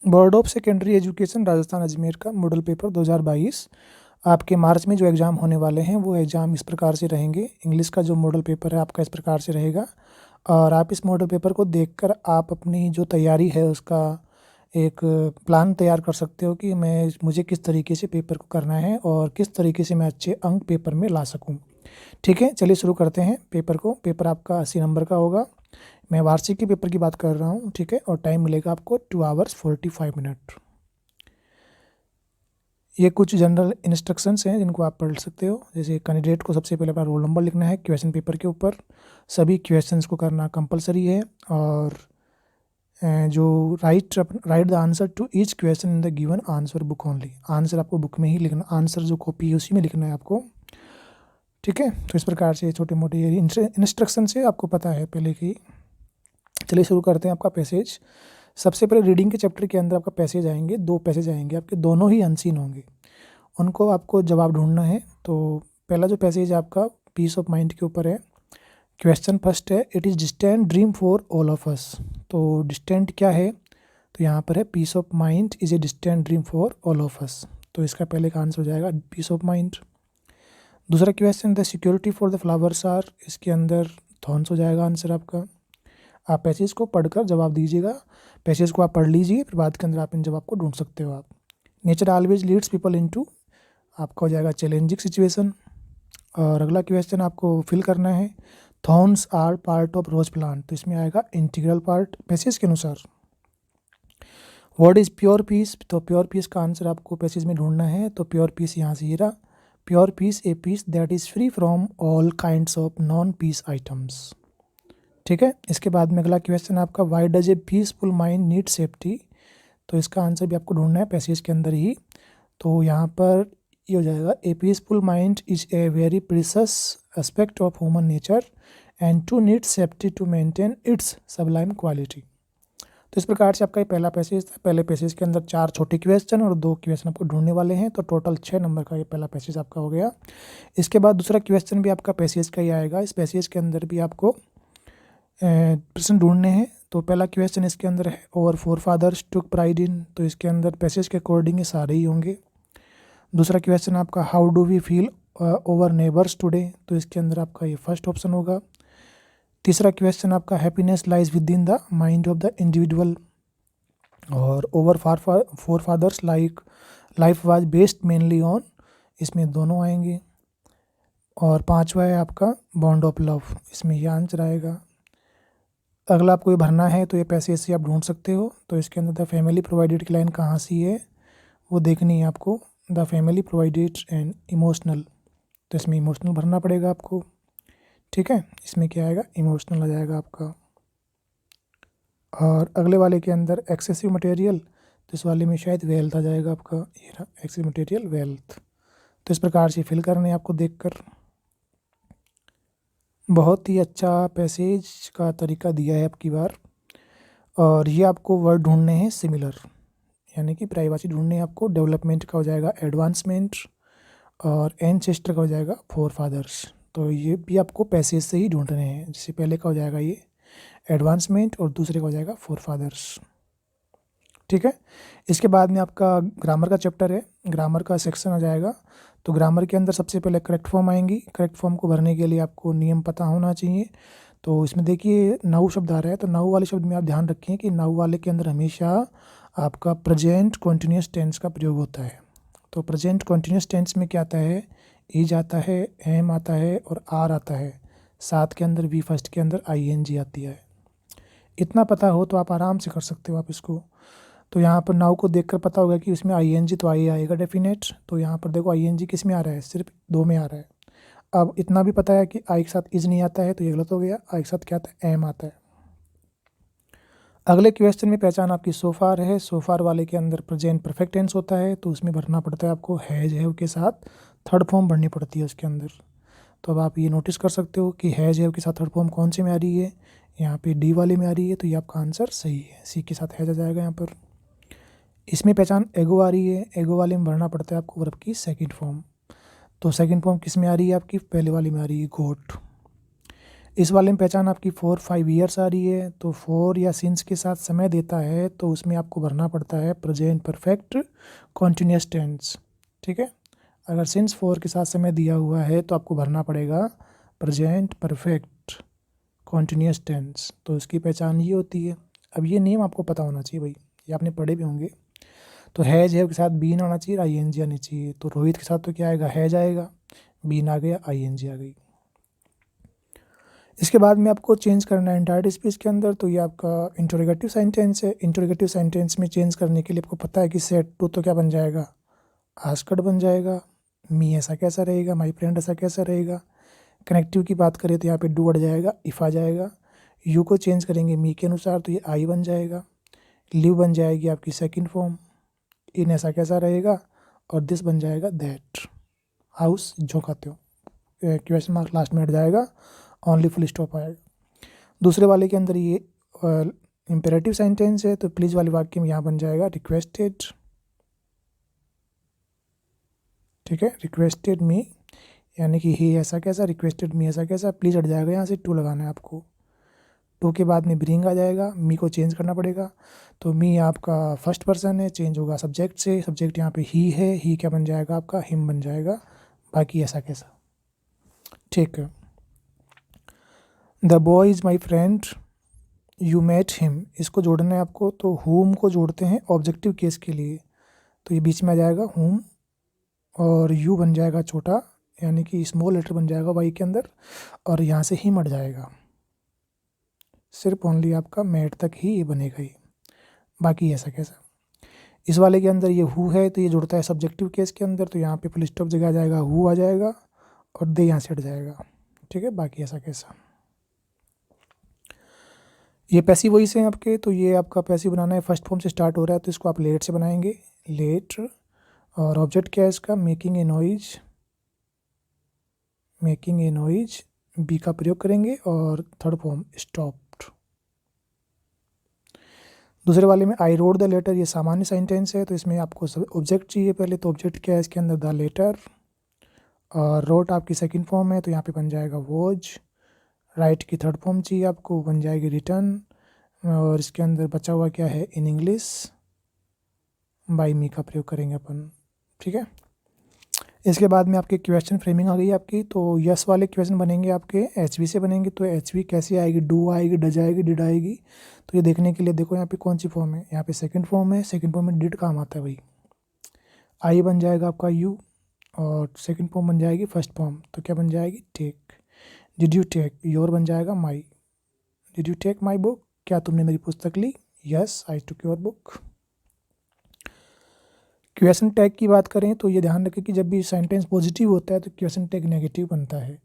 Board of secondary education Rajasthan Ajmer का model paper 2022 आपके मार्च में जो एग्ज़ाम होने वाले हैं वो एग्ज़ाम इस प्रकार से रहेंगे। इंग्लिश का जो मॉडल पेपर है आपका इस प्रकार से रहेगा और आप इस मॉडल पेपर को देखकर आप अपनी जो तैयारी है उसका एक प्लान तैयार कर सकते हो कि मुझे किस तरीके से पेपर को करना है और किस तरीके से मैं अच्छे अंक पेपर में ला सकूँ। ठीक है, चलिए शुरू करते हैं पेपर को। पेपर आपका 80 नंबर का होगा। मैं वार्षिक के पेपर की बात कर रहा हूँ, ठीक है, और टाइम मिलेगा आपको 2 आवर्स 45 मिनट। ये कुछ जनरल इंस्ट्रक्शंस हैं जिनको आप पढ़ सकते हो। जैसे कैंडिडेट को सबसे पहले अपना रोल नंबर लिखना है क्वेश्चन पेपर के ऊपर। सभी क्वेश्चंस को करना कंपलसरी है और जो write the answer to each question in the given answer book only. Answer आपको बुक में ही लिखना, आंसर जो कॉपी है उसी में लिखना है आपको। ठीक है, तो इस प्रकार से छोटे मोटे इंस्ट्रक्शन से आपको पता है पहले की। चलिए शुरू करते हैं आपका पैसेज। सबसे पहले रीडिंग के चैप्टर के अंदर आपका पैसेज आएंगे, 2 पैसेज आएंगे आपके, दोनों ही अनसीन होंगे। उनको आपको जवाब ढूंढना है। तो पहला जो पैसेज आपका पीस ऑफ माइंड के ऊपर है। क्वेश्चन फर्स्ट है, it is distant dream for all of us. तो डिस्टेंट क्या है, तो यहाँ पर है peace of mind is a distant dream for all of us. तो इसका पहले का आंसर हो जाएगा पीस ऑफ माइंड। दूसरा question, the security for the flowers are, इसके अंदर थॉर्न्स हो जाएगा आंसर आपका। आप पैसेज को पढ़कर जवाब दीजिएगा। पैसेज को आप पढ़ लीजिए, फिर बाद के अंदर आप इन जवाब को ढूंढ सकते हो आप। Nature always leads people into, आपका हो जाएगा चैलेंजिंग सिचुएशन। और अगला क्वेश्चन आपको फिल करना है, thorns are part of rose plant, तो इसमें आएगा इंटीग्रल पार्ट पैसेज के अनुसार। व्हाट इज़ प्योर पीस, तो प्योर पीस का आंसर आपको पैसेज में ढूंढना है। तो प्योर पीस यहाँ से ये रहा, pure peace a peace that is free from all kinds of non peace items. ठीक है, इसके बाद में अगला क्वेश्चन आपका, why does a peaceful mind need safety, तो इसका आंसर भी आपको ढूंढना है पैसेज के अंदर ही। तो यहाँ पर ये हो जाएगा, a peaceful mind is a very precious aspect of human nature and to need safety to maintain its sublime quality. तो इस प्रकार से आपका ये पहला पैसेज था। पहले पैसेज के अंदर 4 छोटे क्वेश्चन और 2 क्वेश्चन आपको ढूंढने वाले हैं, तो टोटल 6 नंबर का ये पहला पैसेज आपका हो गया। इसके बाद दूसरा क्वेश्चन भी आपका पैसेज का ही आएगा। इस पैसेज के अंदर भी आपको प्रश्न ढूंढने हैं। तो पहला क्वेश्चन इसके अंदर है, over forefathers took pride in, तो इसके अंदर पैसेज के अकॉर्डिंग ये सारे ही होंगे। दूसरा क्वेश्चन आपका, how do we feel over neighbours today, तो इसके अंदर आपका ये फर्स्ट ऑप्शन होगा। तीसरा क्वेश्चन आपका, happiness lies within the mind of the individual, और our forefathers like life was based mainly on, इसमें दोनों आएंगे। और पांचवा है आपका बॉन्ड ऑफ लव, इसमें ये आंसर आएगा। अगला आपको ये भरना है तो ये पैसे से आप ढूंढ सकते हो। तो इसके अंदर द फैमिली प्रोवाइडेड की लाइन कहाँ सी है वो देखनी है आपको। The family provided and emotional, तो इसमें इमोशनल भरना पड़ेगा आपको। ठीक है, इसमें क्या आएगा, इमोशनल आ जाएगा आपका। और अगले वाले के अंदर एक्सेसिव मटेरियल, तो इस वाले में शायद वेल्थ आ जाएगा आपका। ये रहा एक्सेसिव मटेरियल वेल्थ। तो इस प्रकार से फिल करने हैं आपको देखकर। बहुत ही अच्छा पैसेज का तरीका दिया है आपकी बार। और ये आपको वर्ड ढूंढने हैं सिमिलर, यानी कि प्रायवाची ढूंढने हैं आपको। डेवलपमेंट का हो जाएगा एडवांसमेंट, और एंसेस्टर का हो जाएगा फोर फादर्स। तो ये भी आपको पैसेज से ही ढूंढने हैं। जैसे पहले का हो जाएगा ये एडवांसमेंट और दूसरे का हो जाएगा फोर फादर्स। ठीक है, इसके बाद में आपका ग्रामर का चैप्टर है, ग्रामर का सेक्शन आ जाएगा। तो ग्रामर के अंदर सबसे पहले करेक्ट फॉर्म आएंगी। करेक्ट फॉर्म को भरने के लिए आपको नियम पता होना चाहिए। तो इसमें देखिए नाउ शब्द आ रहा है, तो नाउ वाले शब्द में आप ध्यान रखें कि नाउ वाले के अंदर हमेशा आपका प्रेजेंट कॉन्टिन्यूस टेंस का प्रयोग होता है। तो प्रेजेंट कॉन्टिन्यूस टेंस में क्या आता है, इज आता है, एम आता है और आर आता है। साथ के अंदर वी फर्स्ट के अंदर ING आती है। इतना पता हो तो आप आराम से कर सकते हो आप इसको। तो यहाँ पर नाउ को देखकर पता होगा कि उसमें ING तो आई आएगा डेफिनेट। तो यहाँ पर देखो ING किस में आ रहा है, सिर्फ 2 में आ रहा है। अब इतना भी पता है कि आई के साथ इज नहीं आता है, तो ये गलत हो गया। आई के साथ क्या आता है, एम आता है। अगले क्वेश्चन में पहचान आपकी सोफार है। सोफार वाले के अंदर प्रेजेंट परफेक्ट टेंस होता है, तो उसमें भरना पड़ता है आपको हैज हैव के साथ थर्ड फॉर्म भरनी पड़ती है उसके अंदर। तो अब आप ये नोटिस कर सकते हो कि हैज हैव के साथ थर्ड फॉर्म कौन से में आ रही है, यहाँ पे डी वाले में आ रही है। तो ये आपका आंसर सही है, सी के साथ हैज आ जाएगा यहाँ पर। इसमें पहचान एगो आ रही है, एगो वाले में भरना पड़ता है आपको वर्ब की सेकंड फॉर्म। तो सेकंड फॉर्म किस में आ रही है आपकी, पहले वाली में आ रही है गोट। इस वाले में पहचान आपकी 4-5 ईयर्स आ रही है, तो 4 या सिंस के साथ समय देता है तो उसमें आपको भरना पड़ता है प्रेजेंट परफेक्ट कॉन्टिन्यूस टेंस। ठीक है, अगर सिंस 4 के साथ समय दिया हुआ है तो आपको भरना पड़ेगा प्रेजेंट परफेक्ट कॉन्टिन्यूस टेंस। तो इसकी पहचान ये होती है। अब ये नेम आपको पता होना चाहिए भाई, ये आपने पढ़े भी होंगे। तो हैज है के साथ बीन आना चाहिए, आईएनजी आनी चाहिए। तो रोहित के साथ तो क्या आएगा, हैज आएगा, बीन आ गया, आईएनजी आ गई। इसके बाद में आपको चेंज करना है एंटायर स्पीच के अंदर, तो ये आपका इंटरोगेटिव सेंटेंस है। इंटरोगेटिव सेंटेंस में चेंज करने के लिए आपको पता है कि सेट टू तो क्या बन जाएगा, आस्क्ड बन जाएगा। मी ऐसा कैसा रहेगा, माई फ्रेंड ऐसा कैसा रहेगा। कनेक्टिव की बात करें तो यहाँ पे डू अड़ जाएगा, इफ़ आ जाएगा। यू को चेंज करेंगे मी के अनुसार तो ये आई बन जाएगा। लिव बन जाएगी आपकी सेकंड फॉर्म, इन ऐसा कैसा रहेगा, और दिस बन जाएगा दैट। हाउस जो खाते हो, क्वेश्चन मार्क लास्ट में हट जाएगा, ओनली फुल स्टॉप आएगा। दूसरे वाले के अंदर ये इम्पेरेटिव सेंटेंस है, तो प्लीज़ वाले वाक्य में यहाँ बन जाएगा रिक्वेस्टेड। ठीक है, रिक्वेस्टेड मी, यानी कि ही ऐसा कैसा, रिक्वेस्टेड मी ऐसा कैसा। प्लीज़ हट जाएगा, यहाँ से टू लगाना है आपको। टू के बाद में ब्रिंग आ जाएगा, मी को चेंज करना पड़ेगा। तो मी आपका फर्स्ट पर्सन है, चेंज होगा सब्जेक्ट से। सब्जेक्ट यहाँ पे ही है, ही क्या बन जाएगा आपका, हिम बन जाएगा। बाकी ऐसा कैसा। ठीक है, the boy is my friend, you met him, इसको जोड़ना है आपको। तो हुम को जोड़ते हैं ऑब्जेक्टिव केस के लिए, तो ये बीच में आ जाएगा हुम, और यू बन जाएगा छोटा, यानी कि स्मॉल लेटर बन जाएगा वाई के अंदर, और यहाँ से ही मट जाएगा। सिर्फ ओनली आपका मेट तक ही ये बनेगा ही, बाकी ऐसा कैसा। इस वाले के अंदर ये हु है, तो ये जुड़ता है सब्जेक्टिव केस के अंदर, तो यहाँ पे फुल स्टॉप जगह आ जाएगा, हु आ जाएगा, और दे यहाँ से हट जाएगा। ठीक है, बाकी ऐसा कैसा। ये पैसिव वॉइस है आपके, तो ये आपका पैसिव बनाना है, फर्स्ट फॉर्म से स्टार्ट हो रहा है, तो इसको आप लेट से बनाएंगे, लेट। और ऑब्जेक्ट क्या है इसका, making a noise, making a noise, be का प्रयोग करेंगे, और थर्ड फॉर्म स्टॉप्ड। दूसरे वाले में आई रोड द लेटर, ये सामान्य सेंटेंस है, तो इसमें आपको सब ऑब्जेक्ट चाहिए पहले। तो ऑब्जेक्ट क्या है इसके अंदर, द लेटर, और रोट आपकी सेकंड फॉर्म है, तो यहाँ पे बन जाएगा वॉज। राइट की थर्ड फॉर्म चाहिए आपको, बन जाएगी रिटर्न, और इसके अंदर बचा हुआ क्या है, इन इंग्लिश, बाई मी का प्रयोग करेंगे अपन। ठीक है, इसके बाद में आपके क्वेश्चन फ्रेमिंग आ गई आपकी। तो यस वाले क्वेश्चन बनेंगे आपके एच वी से बनेंगे। तो एच वी कैसे आएगी, डू आएगी, डज आएगी, डिड आएगी। तो ये देखने के लिए देखो यहाँ पे कौन सी फॉर्म है, यहाँ पे सेकंड फॉर्म है, सेकंड फॉर्म में डिड काम आता है भाई। आई बन जाएगा आपका यू, और सेकंड फॉर्म बन जाएगी फर्स्ट फॉर्म, तो क्या बन जाएगी, take. Did you take, your बन जाएगा my. Did you take my book, क्या तुमने मेरी पुस्तक ली, yes I took your book. Question tag की बात करें तो ये ध्यान रखें कि जब भी सेंटेंस पॉजिटिव होता है तो क्वेश्चन टैग नेगेटिव बनता है।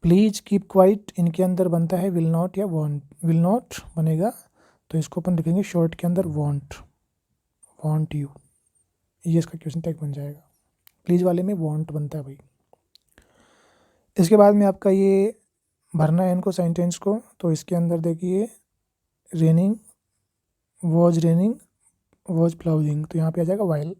प्लीज़ कीप क्वाइट, इनके अंदर बनता है विल नॉट या वॉन्ट। विल नॉट बनेगा तो इसको अपन लिखेंगे शॉर्ट के अंदर वॉन्ट, वॉन्ट यू, ये इसका क्वेश्चन टैग बन जाएगा। प्लीज़ वाले में वॉन्ट बनता है भाई। इसके बाद में आपका ये भरना है इनको सेंटेंस को। तो इसके अंदर देखिए रेनिंग, वॉज रेनिंग, वॉज प्लाउजिंग, तो यहाँ पे आ जाएगा वाइल।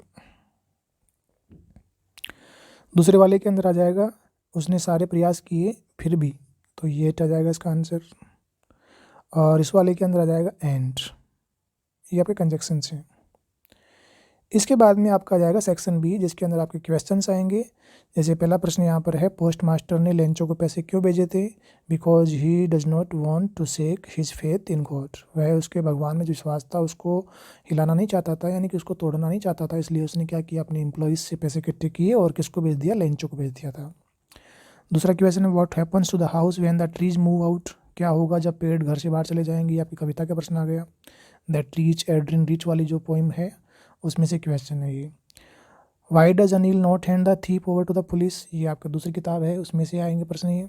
दूसरे वाले के अंदर आ जाएगा उसने सारे प्रयास किए फिर भी, तो ये आ जाएगा इसका आंसर। और इस वाले के अंदर आ जाएगा एंड, ये आपके कंजक्शन हैं। इसके बाद में आपका आ जाएगा सेक्शन बी, जिसके अंदर आपके क्वेश्चंस आएंगे। जैसे पहला प्रश्न यहाँ पर है, पोस्ट मास्टर ने लेंचो को पैसे क्यों भेजे थे, because he does not want to shake his faith in God, वह उसके भगवान में जो विश्वास था उसको हिलाना नहीं चाहता था, यानी कि उसको तोड़ना नहीं चाहता था, इसलिए उसने क्या किया, अपने एम्प्लॉइज से पैसे इकट्ठे किए और किसको भेज दिया, लेंचो को भेज दिया था। दूसरा क्वेश्चन है, what happens to the house when the trees move out, क्या होगा जब पेड़ घर से बाहर चले जाएंगे, आपकी कविता का प्रश्न आ गया। दैट रीच एड्रिन रीच वाली जो पोइम है उसमें से क्वेश्चन है ये। Why does Anil not hand the thief over to the police, ये आपका दूसरी किताब है उसमें से आएंगे प्रश्न ये।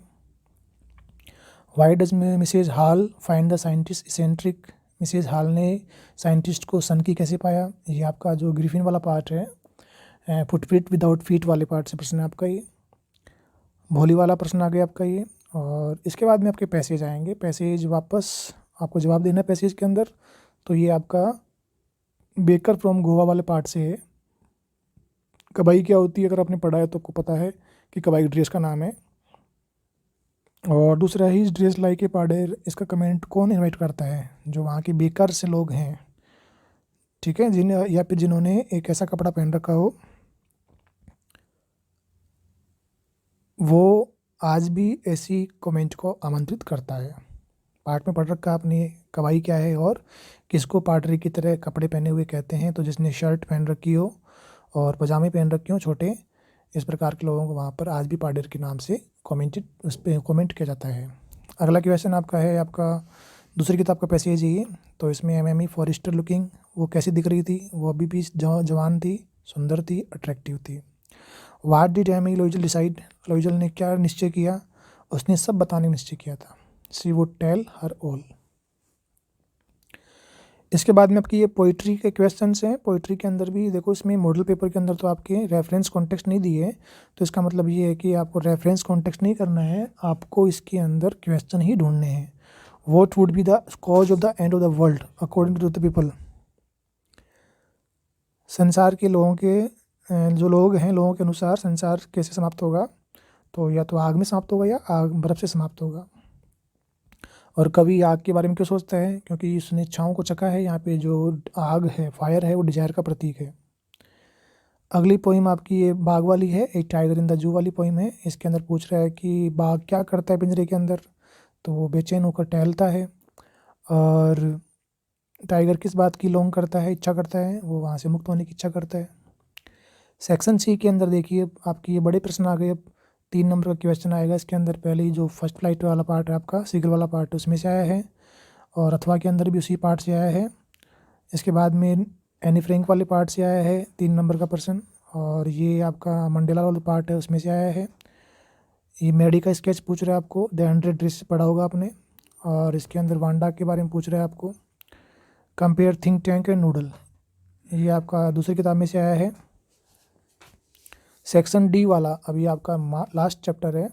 Why does Mrs Hall find the scientist eccentric, Mrs Hall ने साइंटिस्ट को सनकी कैसे पाया, ये आपका जो ग्रिफिन वाला पार्ट है, फुटप्रिंट विदाउट फीट वाले पार्ट से प्रश्न है आपका ये। भोली वाला प्रश्न आ गया आपका ये। और इसके बाद में आपके पैसेज आएंगे, पैसेज वापस आपको जवाब देना है पैसेज के अंदर। तो ये आपका बेकर फ्रॉम गोवा वाले पार्ट से है। कबाई क्या होती है, अगर आपने पढ़ा है तो आपको पता है कि कबाई ड्रेस का नाम है। और दूसरा ही ड्रेस लाइक ए पाडेर, इसका कमेंट कौन इनवाइट करता है? जो वहाँ के बेकार से लोग हैं, ठीक है, या फिर जिन्होंने एक ऐसा कपड़ा पहन रखा हो वो आज भी ऐसी कमेंट को आमंत्रित करता है। पाठ में पढ़ रखा आपने कवाई क्या है और किसको पाडरी की तरह कपड़े पहने हुए कहते हैं? तो जिसने शर्ट पहन रखी हो और पजामे पहन रखे हो छोटे, इस प्रकार के लोगों को वहाँ पर आज भी पाडर के नाम से उस पर कॉमेंट किया जाता है। अगला क्वेश्चन आपका है, आपका दूसरी किताब का पैसेज है ये। तो इसमें एमी फॉरेस्टर लुकिंग, वो कैसी दिख रही थी? वो अभी भी जवान थी, सुंदर थी, अट्रैक्टिव थी। वाट डिड एमी लोइजल डिसाइड, लोइजल ने क्या निश्चय किया? उसने सब बताने निश्चय किया था। She would tell her all. इसके बाद में आपकी ये पोइट्री के क्वेश्चंस हैं। पोइट्री के अंदर भी देखो, इसमें मॉडल पेपर के अंदर तो आपके रेफरेंस कॉन्टेक्स्ट नहीं दिए, तो इसका मतलब ये है कि आपको रेफरेंस कॉन्टेक्स्ट नहीं करना है, आपको इसके अंदर क्वेश्चन ही ढूंढने हैं। What would be the cause of the end of the world according to the people? संसार के लोगों के जो लोग हैं, लोगों के अनुसार संसार कैसे समाप्त होगा? तो या तो आग में समाप्त होगा या आग बर्फ़ से समाप्त होगा। और कवि आग के बारे में क्यों सोचता है? क्योंकि उसने इच्छाओं को चखा है। यहाँ पे जो आग है, फायर है, वो डिजायर का प्रतीक है। अगली पोइम आपकी ये बाघ वाली है, एक टाइगर इन द जू वाली पोइम है। इसके अंदर पूछ रहा है कि बाघ क्या करता है पिंजरे के अंदर? तो वो बेचैन होकर टहलता है। और टाइगर किस बात की लॉन्ग करता है, इच्छा करता है? वो वहाँ से मुक्त होने की इच्छा करता है। सेक्शन सी के अंदर देखिए, आपकी ये बड़े प्रश्न आ गए। अब 3 नंबर का क्वेश्चन आएगा इसके अंदर। पहले ही जो फर्स्ट फ्लाइट वाला पार्ट है आपका, सीगल वाला पार्ट, उसमें से आया है, और अथवा के अंदर भी उसी पार्ट से आया है। इसके बाद में एनी फ्रैंक वाले पार्ट से आया है 3 नंबर का प्रश्न, और ये आपका मंडेला वाला पार्ट है, उसमें से आया है। ये मेडी का स्केच पूछ रहा है आपको, द 100 ड्रेस पढ़ा होगा आपने। और इसके अंदर वांडा के बारे में पूछ रहा है आपको। Compare think tank and noodle, ये आपका दूसरी किताब में से आया है। सेक्शन डी वाला अभी आपका लास्ट चैप्टर है।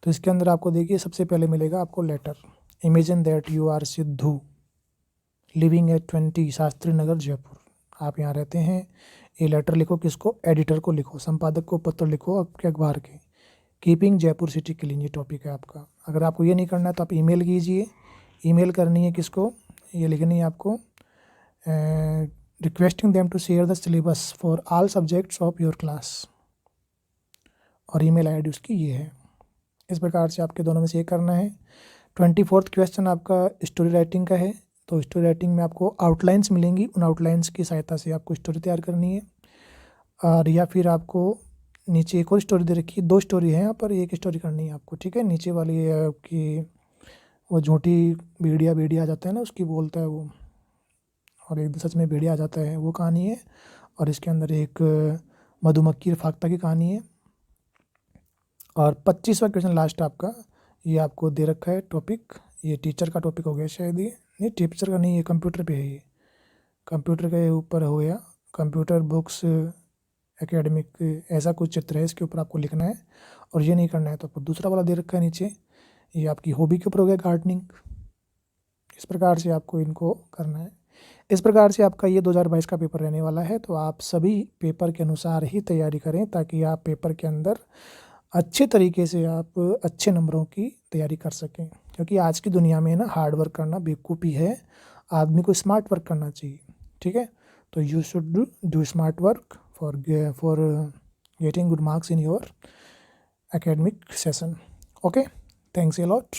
तो इसके अंदर आपको देखिए, सबसे पहले मिलेगा आपको letter. Imagine that you are Sidhu living at 20 Shastri Nagar Jaipur. आप यहाँ रहते हैं। ये लेटर लिखो, किसको? एडिटर को लिखो, संपादक को पत्र लिखो आपके अखबार के। कीपिंग जयपुर सिटी क्लीन, ये टॉपिक है आपका। अगर आपको ये नहीं करना है तो आप ईमेल कीजिए। ईमेल करनी है किसको? ये लिखनी है आपको, requesting them to share the syllabus for all subjects of your class. और ईमेल आईडी उसकी ये है। इस प्रकार से आपके दोनों में से एक करना है। 24th क्वेश्चन आपका स्टोरी राइटिंग का है। तो स्टोरी राइटिंग में आपको आउटलाइंस मिलेंगी, उन आउटलाइंस की सहायता से आपको स्टोरी तैयार करनी है। और या फिर आपको नीचे एक और स्टोरी दे रखी है, 2 स्टोरी है यहाँ पर, एक स्टोरी करनी है आपको, ठीक है। नीचे वाली है आपकी, वो झूठी भेड़िया आ जाता है ना, उसकी बोलता है वो, और एक सच में भेड़िया आ जाता है, वो कहानी है। और इसके अंदर एक मधुमक्खी फाख्ता की कहानी है। और 25वां क्वेश्चन लास्ट आपका, ये आपको दे रखा है टॉपिक। ये टीचर का टॉपिक हो गया शायद, ये नहीं टीचर का नहीं, ये कंप्यूटर पे है। ये कंप्यूटर के ऊपर हो गया, कंप्यूटर बुक्स एकेडमिक, ऐसा कुछ चित्र है, इसके ऊपर आपको लिखना है। और ये नहीं करना है तो आपको दूसरा वाला दे रखा है नीचे, ये आपकी हॉबी के ऊपर हो गया, गार्डनिंग। इस प्रकार से आपको इनको करना है। इस प्रकार से आपका ये 2022 का पेपर रहने वाला है। तो आप सभी पेपर के अनुसार ही तैयारी करें, ताकि आप पेपर के अंदर अच्छे तरीके से आप अच्छे नंबरों की तैयारी कर सकें। क्योंकि आज की दुनिया में ना हार्ड वर्क करना बेवकूफ़ी है, आदमी को स्मार्ट वर्क करना चाहिए, ठीक है। तो you should do smart work for getting good marks in your academic session. Okay, thanks a lot.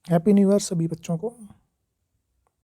Happy new year सभी बच्चों को।